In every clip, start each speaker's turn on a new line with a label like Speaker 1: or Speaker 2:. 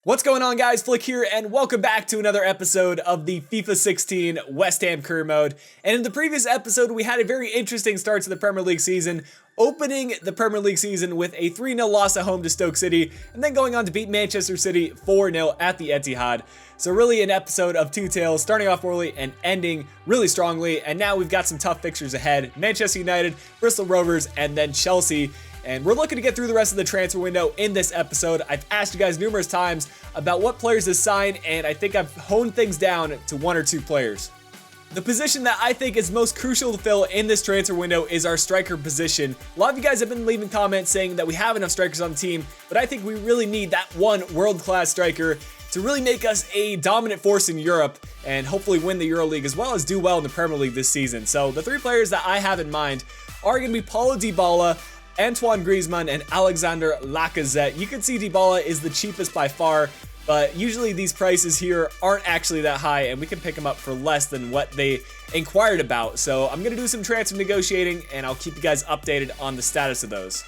Speaker 1: What's going on, guys? Flick here, and welcome back to another episode of the FIFA 16 West Ham Career Mode. And in the previous episode, we had a very interesting start to the Premier League season, opening the Premier League season with a 3-0 loss at home to Stoke City, and then going on to beat Manchester City 4-0 at the Etihad. So really an episode of two tales, starting off early and ending really strongly, and now we've got some tough fixtures ahead. Manchester United, Bristol Rovers, and then Chelsea. And we're looking to get through the rest of the transfer window in this episode. I've asked you guys numerous times about what players to sign, and I think I've honed things down to one or two players. The position that I think is most crucial to fill in this transfer window is our striker position. A lot of you guys have been leaving comments saying that we have enough strikers on the team, but I think we really need that one world-class striker to really make us a dominant force in Europe and hopefully win the EuroLeague as well as do well in the Premier League this season. So the three players that I have in mind are going to be Paulo Dybala, Antoine Griezmann, and Alexander Lacazette. You can see Dybala is the cheapest by far, but usually these prices here aren't actually that high, and we can pick them up for less than what they inquired about. So I'm going to do some transfer negotiating, and I'll keep you guys updated on the status of those.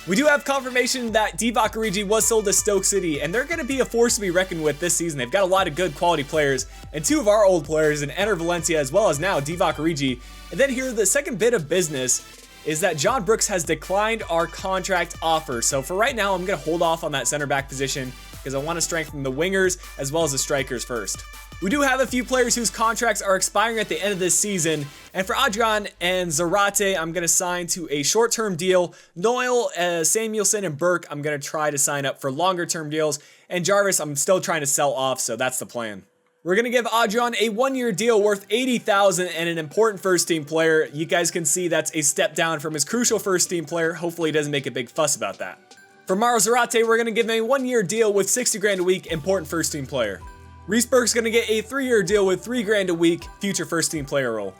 Speaker 1: We do have confirmation that Divock Origi was sold to Stoke City, and they're going to be a force to be reckoned with this season. They've got a lot of good quality players, and two of our old players in Enner Valencia as well as now Divock Origi. And then here, the second bit of business is that John Brooks has declined our contract offer. So for right now, I'm going to hold off on that center back position because I want to strengthen the wingers as well as the strikers first. We do have a few players whose contracts are expiring at the end of this season. And for Adrian and Zarate, I'm going to sign to a short-term deal. Noel, Samuelson, and Burke, I'm going to try to sign up for longer-term deals. And Jarvis, I'm still trying to sell off, so that's the plan. We're going to give Adrian a one-year deal worth $80,000 and an important first-team player. You guys can see that's a step down from his crucial first-team player. Hopefully he doesn't make a big fuss about that. For Mauro Zarate, we're going to give him a one-year deal with $60,000 a week, important first-team player. Reece Burke's going to get a 3-year deal with $3,000 a week, future first-team player role.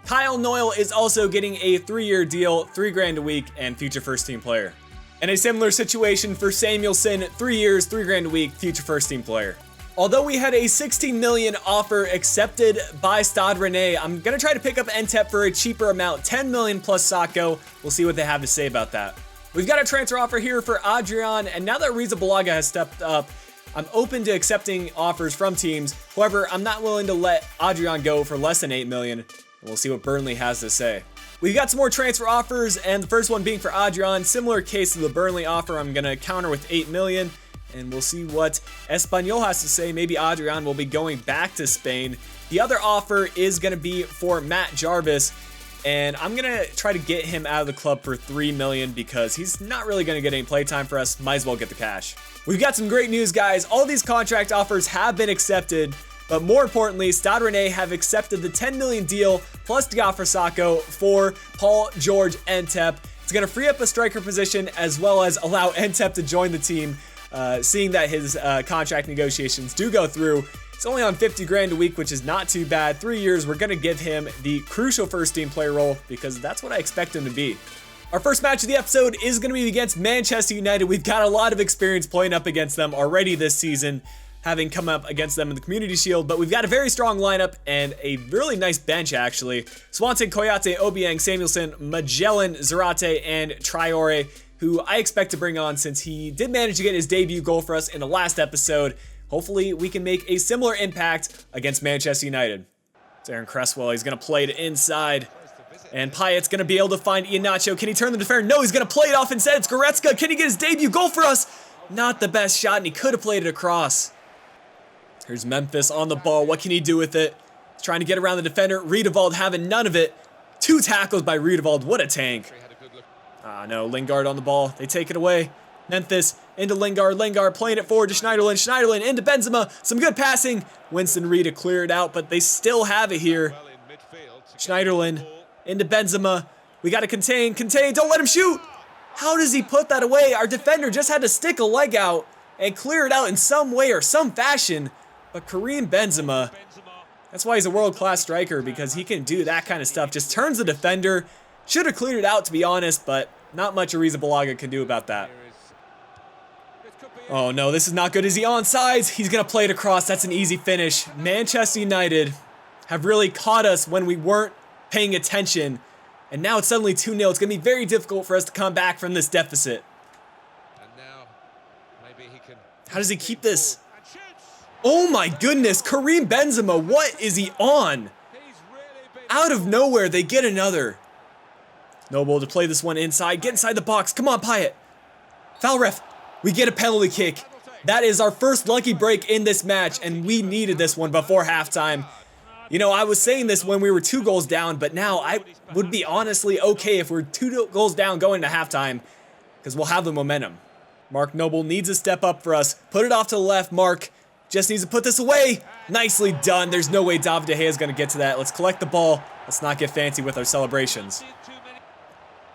Speaker 1: Kyle Noyle is also getting a 3-year deal, $3,000 a week, and future first-team player. And a similar situation for Samuelson, 3 years, $3,000 a week, future first-team player. Although we had a $16 million offer accepted by Stade Rennais, I'm going to try to pick up Entep for a cheaper amount, $10 million plus Sacco. We'll see what they have to say about that. We've got a transfer offer here for Adrian, and now that Riza Balaga has stepped up, I'm open to accepting offers from teams. However, I'm not willing to let Adrian go for less than $8 million. We'll see what Burnley has to say. We've got some more transfer offers, and the first one being for Adrian. Similar case to the Burnley offer, I'm going to counter with $8 million. And we'll see what Espanyol has to say. Maybe Adrian will be going back to Spain. The other offer is going to be for Matt Jarvis, and I'm going to try to get him out of the club for $3 million because he's not really going to get any playtime for us. Might as well get the cash. We've got some great news, guys. All these contract offers have been accepted, but more importantly, Stade Rennais have accepted the $10 million deal plus Diafra Sacco for Paul George Entep. It's going to free up a striker position as well as allow Entep to join the team. Seeing that his contract negotiations do go through. It's only on $50,000 a week, which is not too bad. 3 years, we're going to give him the crucial first-team player role because that's what I expect him to be. Our first match of the episode is going to be against Manchester United. We've got a lot of experience playing up against them already this season, having come up against them in the Community Shield, but we've got a very strong lineup and a really nice bench, actually. Swanson, Koyate, Obiang, Samuelson, Magellan, Zarate, and Traore, who I expect to bring on since he did manage to get his debut goal for us in the last episode. Hopefully, we can make a similar impact against Manchester United. It's Aaron Cresswell. He's going to play it inside. And Payet's going to be able to find Iheanacho. Can he turn the defender? No, he's going to play it off instead. It's Goretzka. Can he get his debut goal for us? Not the best shot, and he could have played it across. Here's Memphis on the ball. What can he do with it? He's trying to get around the defender. Riedewald having none of it. 2 tackles by Riedewald. What a tank. Ah, no, Lingard on the ball. They take it away. Memphis into Lingard. Lingard playing it forward to Schneiderlin. Schneiderlin into Benzema. Some good passing. Winston Reed to clear it out, but they still have it here. Schneiderlin into Benzema. We got to contain. Contain. Don't let him shoot. How does he put that away? Our defender just had to stick a leg out and clear it out in some way or some fashion. But Karim Benzema, that's why he's a world-class striker, because he can do that kind of stuff. Just turns the defender. Should have cleared it out, to be honest, but not much Ariza Balaga can do about that. Oh no, this is not good. Is he onside? He's going to play it across. That's an easy finish. Manchester United have really caught us when we weren't paying attention. And now it's suddenly 2-0. It's going to be very difficult for us to come back from this deficit. How does he keep this? Oh my goodness, Karim Benzema, what is he on? Out of nowhere, they get another. Noble to play this one inside, get inside the box, come on Payet. Foul ref, we get a penalty kick. That is our first lucky break in this match, and we needed this one before halftime. You know, I was saying this when we were 2 goals down, but now I would be honestly okay if we're 2 goals down going to halftime, because we'll have the momentum. Mark Noble needs a step up for us. Put it off to the left, Mark. Just needs to put this away. Nicely done. There's no way David De Gea is going to get to that. Let's collect the ball. Let's not get fancy with our celebrations.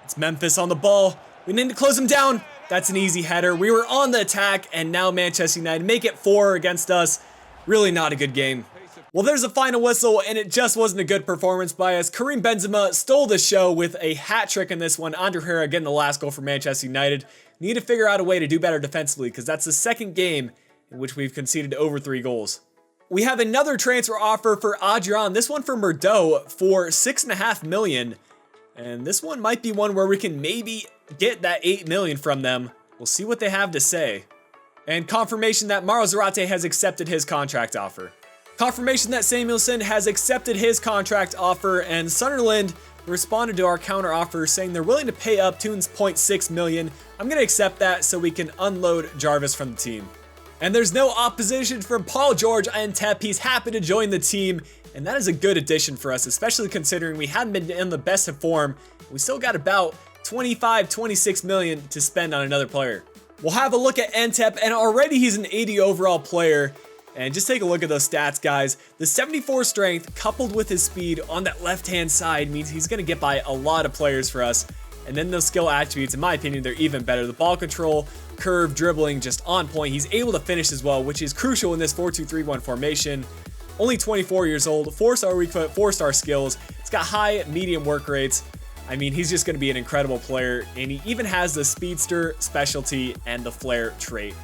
Speaker 1: It's Memphis on the ball. We need to close him down. That's an easy header. We were on the attack, and now Manchester United make it 4 against us. Really not a good game. Well, there's a final whistle, and it just wasn't a good performance by us. Karim Benzema stole the show with a hat trick in this one. Andre Herrera getting the last goal for Manchester United. We need to figure out a way to do better defensively, because that's the second game in which we've conceded over 3 goals. We have another transfer offer for Adrian, this one for Bordeaux for $6.5 million. And this one might be one where we can maybe get that $8 million from them. We'll see what they have to say. And confirmation that Mauro Zarate has accepted his contract offer. Confirmation that Samuelson has accepted his contract offer, and Sunderland responded to our counter offer saying they're willing to pay up to $0.6 million. I'm going to accept that so we can unload Jarvis from the team. And there's no opposition from Paul George Ntep. He's happy to join the team, and that is a good addition for us, especially considering we haven't been in the best of form. We still got about 26 million to spend on another player. We'll have a look at Ntep, and already he's an 80 overall player. And just take a look at those stats, guys. The 74 strength coupled with his speed on that left-hand side means he's going to get by a lot of players for us. And then those skill attributes, in my opinion, they're even better. The ball control, curve, dribbling, just on point. He's able to finish as well, which is crucial in this 4-2-3-1 formation. Only 24 years old, 4-star weak foot, 4-star skills. It's got high, medium work rates. I mean, he's just going to be an incredible player. And he even has the speedster specialty and the flair trait.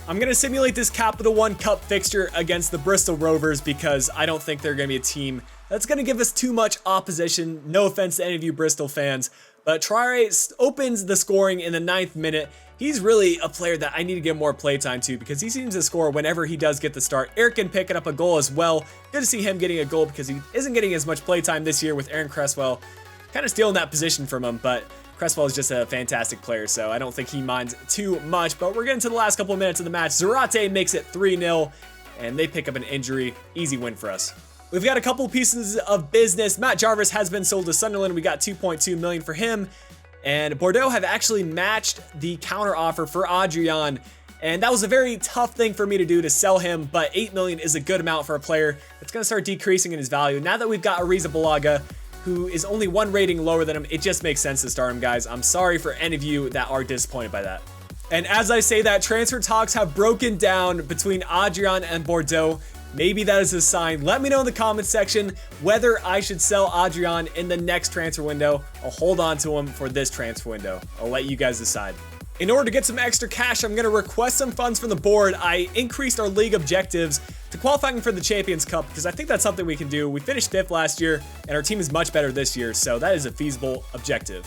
Speaker 1: I'm going to simulate this Capital One Cup fixture against the Bristol Rovers because I don't think they're going to be a team that's going to give us too much opposition. No offense to any of you Bristol fans, but Traore opens the scoring in the 9th minute. He's really a player that I need to give more playtime to because he seems to score whenever he does get the start. Erkin picking up a goal as well. Good to see him getting a goal because he isn't getting as much playtime this year with Aaron Cresswell kind of stealing that position from him, but Cresswell is just a fantastic player, so I don't think he minds too much. But we're getting to the last couple of minutes of the match. Zarate makes it 3-0, and they pick up an injury. Easy win for us. We've got a couple pieces of business. Matt Jarvis has been sold to Sunderland. We got $2.2 million for him. And Bordeaux have actually matched the counter offer for Adrian. And that was a very tough thing for me to do to sell him, but $8 million is a good amount for a player. It's going to start decreasing in his value. Now that we've got Ariza Balaga, who is only 1 rating lower than him, it just makes sense to start him, guys. I'm sorry for any of you that are disappointed by that. And as I say that, transfer talks have broken down between Adrian and Bordeaux. Maybe that is a sign. Let me know in the comments section whether I should sell Adrian in the next transfer window. I'll hold on to him for this transfer window. I'll let you guys decide. In order to get some extra cash, I'm going to request some funds from the board. I increased our league objectives to qualifying for the Champions Cup because I think that's something we can do. We finished 5th last year, and our team is much better this year, so that is a feasible objective.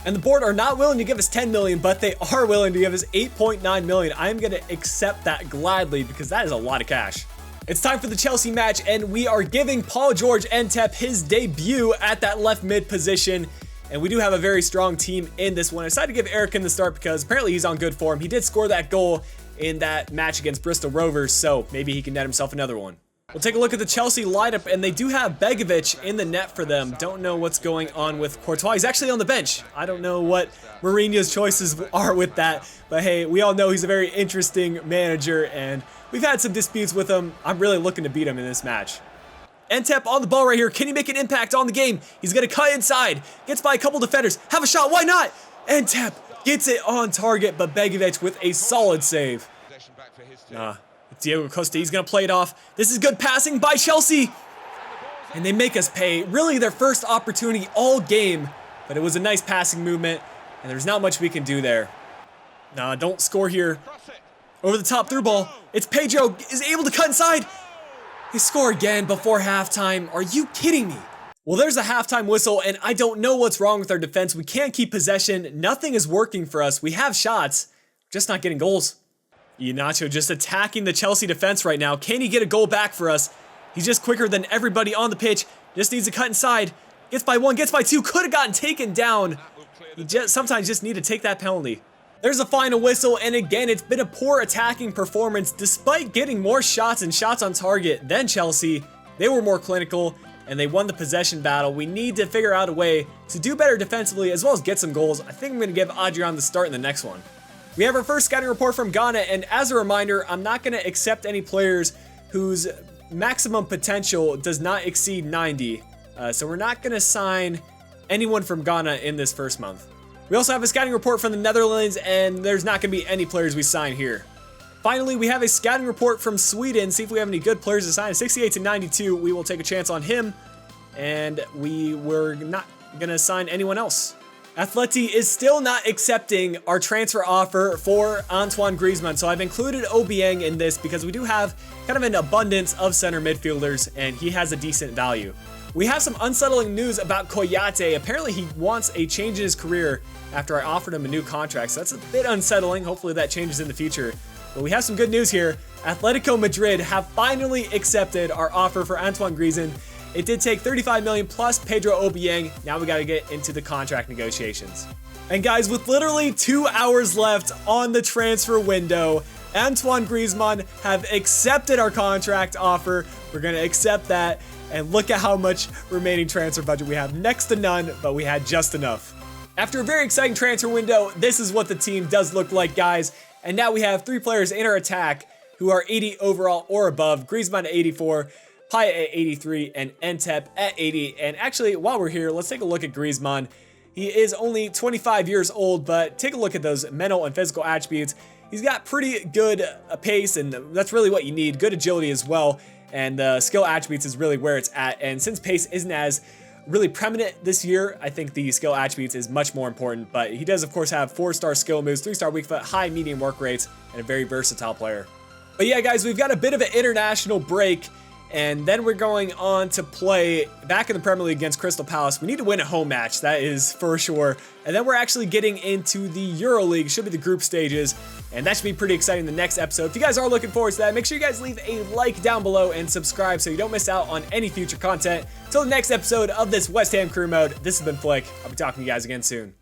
Speaker 1: And the board are not willing to give us 10 million, but they are willing to give us 8.9 million. I am going to accept that gladly because that is a lot of cash. It's time for the Chelsea match, and we are giving Paul George Ntep his debut at that left mid position. And we do have a very strong team in this one. I decided to give Erkin the start because apparently he's on good form. He did score that goal in that match against Bristol Rovers, so maybe he can net himself another one. We'll take a look at the Chelsea lineup, and they do have Begovic in the net for them. Don't know what's going on with Courtois. He's actually on the bench. I don't know what Mourinho's choices are with that, but hey, we all know he's a very interesting manager, and we've had some disputes with him. I'm really looking to beat him in this match. Ntep on the ball right here. Can he make an impact on the game? He's going to cut inside. Gets by a couple defenders. Have a shot. Why not? Ntep gets it on target, but Begovic with a solid save. Diego Costa, he's going to play it off. This is good passing by Chelsea. And they make us pay. Really their first opportunity all game, but it was a nice passing movement, and there's not much we can do there. Don't score here. Over the top through ball. It's Pedro is able to cut inside. They score again before halftime. Are you kidding me? Well, there's a halftime whistle, and I don't know what's wrong with our defense. We can't keep possession. Nothing is working for us. We have shots, just not getting goals. Iheanacho just attacking the Chelsea defense right now. Can he get a goal back for us? He's just quicker than everybody on the pitch. Just needs to cut inside. Gets by one, gets by two. Could have gotten taken down. You sometimes just need to take that penalty. There's a final whistle, and again, it's been a poor attacking performance. Despite getting more shots and shots on target than Chelsea, they were more clinical, and they won the possession battle. We need to figure out a way to do better defensively, as well as get some goals. I think I'm going to give Adrian the start in the next one. We have our first scouting report from Ghana, and as a reminder, I'm not going to accept any players whose maximum potential does not exceed 90. So we're not going to sign anyone from Ghana in this first month. We also have a scouting report from the Netherlands, and there's not going to be any players we sign here. Finally, we have a scouting report from Sweden. See if we have any good players to sign. 68 to 92, we will take a chance on him, and we were not going to sign anyone else. Atleti is still not accepting our transfer offer for Antoine Griezmann, so I've included Obiang in this because we do have kind of an abundance of center midfielders, and he has a decent value. We have some unsettling news about Koyate. Apparently he wants a change in his career after I offered him a new contract, so that's a bit unsettling. Hopefully that changes in the future. But we have some good news here. Atletico Madrid have finally accepted our offer for Antoine Griezmann. It did take 35 million plus Pedro Obiang. Now we got to get into the contract negotiations. And guys, with literally 2 hours left on the transfer window, Antoine Griezmann have accepted our contract offer. We're going to accept that. And look at how much remaining transfer budget we have. Next to none, but we had just enough. After a very exciting transfer window, this is what the team does look like, guys. And now we have 3 players in our attack who are 80 overall or above. Griezmann at 84, Payet at 83, and Entep at 80. And actually, while we're here, let's take a look at Griezmann. He is only 25 years old, but take a look at those mental and physical attributes. He's got pretty good pace, and that's really what you need. Good agility as well. And skill attributes is really where it's at. And since pace isn't as really prominent this year, I think the skill attributes is much more important. But he does, of course, have 4-star skill moves, 3-star weak foot, high medium work rates, and a very versatile player. But yeah, guys, we've got a bit of an international break. And then we're going on to play back in the Premier League against Crystal Palace. We need to win a home match, that is for sure. And then we're actually getting into the EuroLeague, should be the group stages. And that should be pretty exciting in the next episode. If you guys are looking forward to that, make sure you guys leave a like down below and subscribe so you don't miss out on any future content. Till the next episode of this West Ham Career Mode, this has been Flick. I'll be talking to you guys again soon.